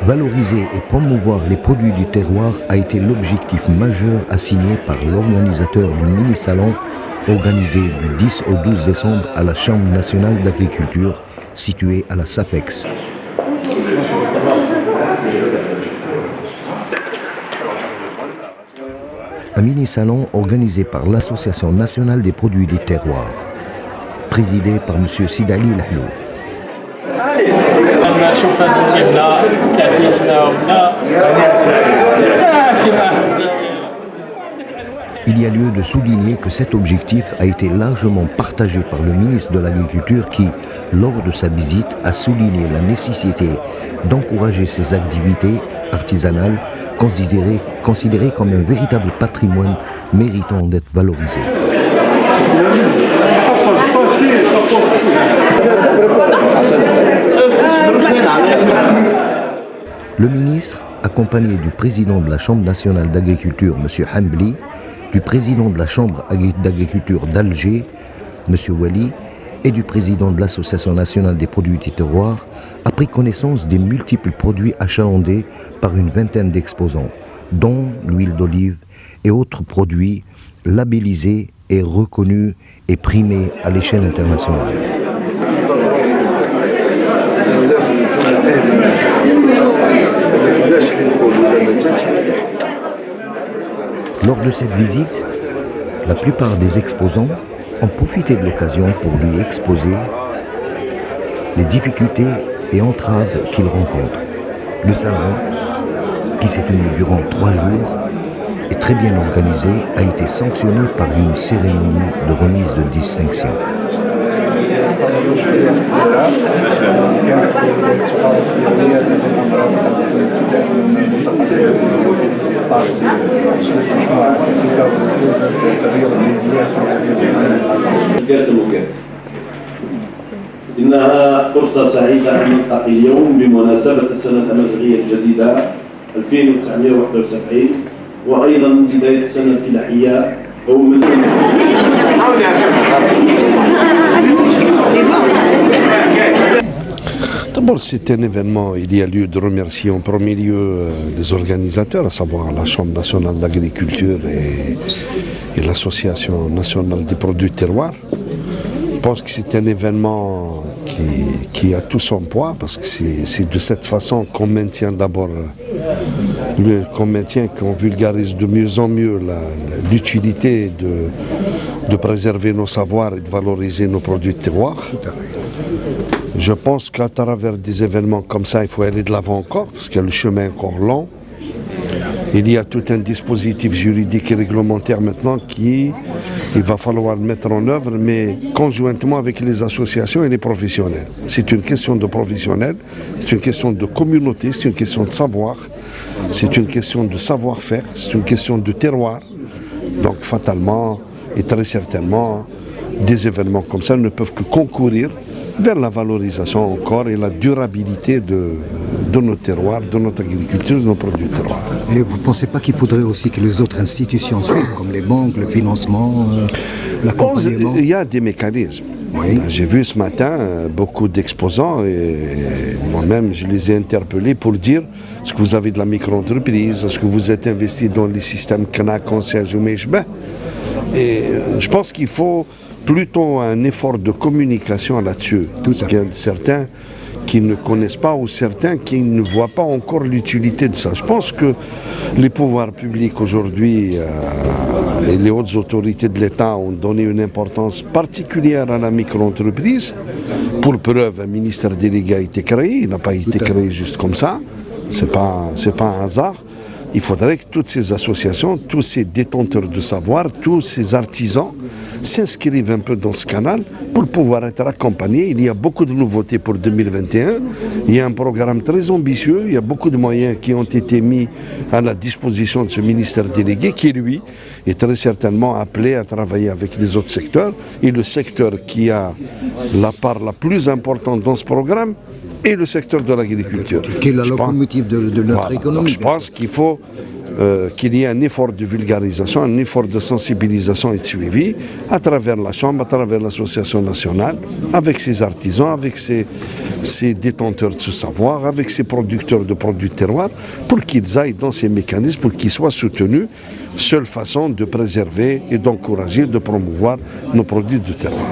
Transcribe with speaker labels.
Speaker 1: Valoriser et promouvoir les produits du terroir a été l'objectif majeur assigné par l'organisateur du mini-salon organisé du 10 au 12 décembre à la Chambre nationale d'agriculture située à la SAPEX. Un mini-salon organisé par l'Association nationale des produits du terroir, présidé par M. Sidali Lahlouf. Il y a lieu de souligner que cet objectif a été largement partagé par le ministre de l'Agriculture qui, lors de sa visite, a souligné la nécessité d'encourager ces activités artisanales considérées comme un véritable patrimoine méritant d'être valorisé. Le ministre, accompagné du président de la Chambre nationale d'agriculture, M. Hambli, du président de la Chambre d'agriculture d'Alger, M. Wali, et du président de l'Association nationale des produits du terroir, a pris connaissance des multiples produits achalandés par une vingtaine d'exposants, dont l'huile d'olive et autres produits labellisés et reconnus et primés à l'échelle internationale. Lors de cette visite, la plupart des exposants ont profité de l'occasion pour lui exposer les difficultés et entraves qu'ils rencontrent. Le salon, qui s'est tenu durant 3 jours et très bien organisé, a été sanctionné par une cérémonie de remise de distinction.
Speaker 2: إنها فرصة سعيدة أن نلتقي اليوم بمناسبة السنة الأمازيغية الجديدة 2971 وأيضا بداية السنة الفلاحية أو من
Speaker 3: D'abord, c'est un événement, il y a lieu de remercier en premier lieu les organisateurs, à savoir la Chambre nationale d'agriculture et l'Association nationale des produits terroirs. Je pense que c'est un événement qui a tout son poids, parce que c'est de cette façon qu'on maintient d'abord, qu'on vulgarise de mieux en mieux l'utilité de préserver nos savoirs et de valoriser nos produits de terroir. Je pense qu'à travers des événements comme ça, il faut aller de l'avant encore, parce que le chemin est encore long. Il y a tout un dispositif juridique et réglementaire maintenant il va falloir mettre en œuvre, mais conjointement avec les associations et les professionnels. C'est une question de professionnels, c'est une question de communauté, c'est une question de savoir, c'est une question de savoir-faire, c'est une question de terroir. Donc fatalement et très certainement, des événements comme ça ne peuvent que concourir vers la valorisation encore et la durabilité de nos terroirs, de notre agriculture, de nos produits de terroir.
Speaker 1: Et vous ne pensez pas qu'il faudrait aussi que les autres institutions suivent, comme les banques, le financement, l'accompagnement?
Speaker 3: Il y a des mécanismes.
Speaker 1: Oui.
Speaker 3: J'ai vu ce matin beaucoup d'exposants et moi-même je les ai interpellés pour dire est-ce que vous avez de la micro-entreprise, est-ce que vous êtes investi dans les systèmes CNAC, concierge ou Meshbeh. Et je pense qu'il faut plutôt un effort de communication là-dessus. Parce qu'il y a certains qui ne connaissent pas ou certains qui ne voient pas encore l'utilité de ça. Je pense que les pouvoirs publics aujourd'hui et les hautes autorités de l'État ont donné une importance particulière à la micro-entreprise. Pour preuve, un ministère délégué a été créé, il n'a pas été créé juste comme ça, c'est pas un hasard. Il faudrait que toutes ces associations, tous ces détenteurs de savoir, tous ces artisans s'inscrivent un peu dans ce canal pour pouvoir être accompagnés. Il y a beaucoup de nouveautés pour 2021. Il y a un programme très ambitieux. Il y a beaucoup de moyens qui ont été mis à la disposition de ce ministère délégué qui, lui, est très certainement appelé à travailler avec les autres secteurs. Et le secteur qui a la part la plus importante dans ce programme est le secteur de l'agriculture.
Speaker 1: Qui est la locomotive de notre économie.
Speaker 3: Donc je pense qu'il faut qu'il y ait un effort de vulgarisation, un effort de sensibilisation et de suivi à travers la Chambre, à travers l'Association nationale, avec ses artisans, avec ses ses détenteurs de ce savoir, avec ses producteurs de produits de terroir, pour qu'ils aillent dans ces mécanismes, pour qu'ils soient soutenus. Seule façon de préserver et d'encourager, de promouvoir nos produits de terroir.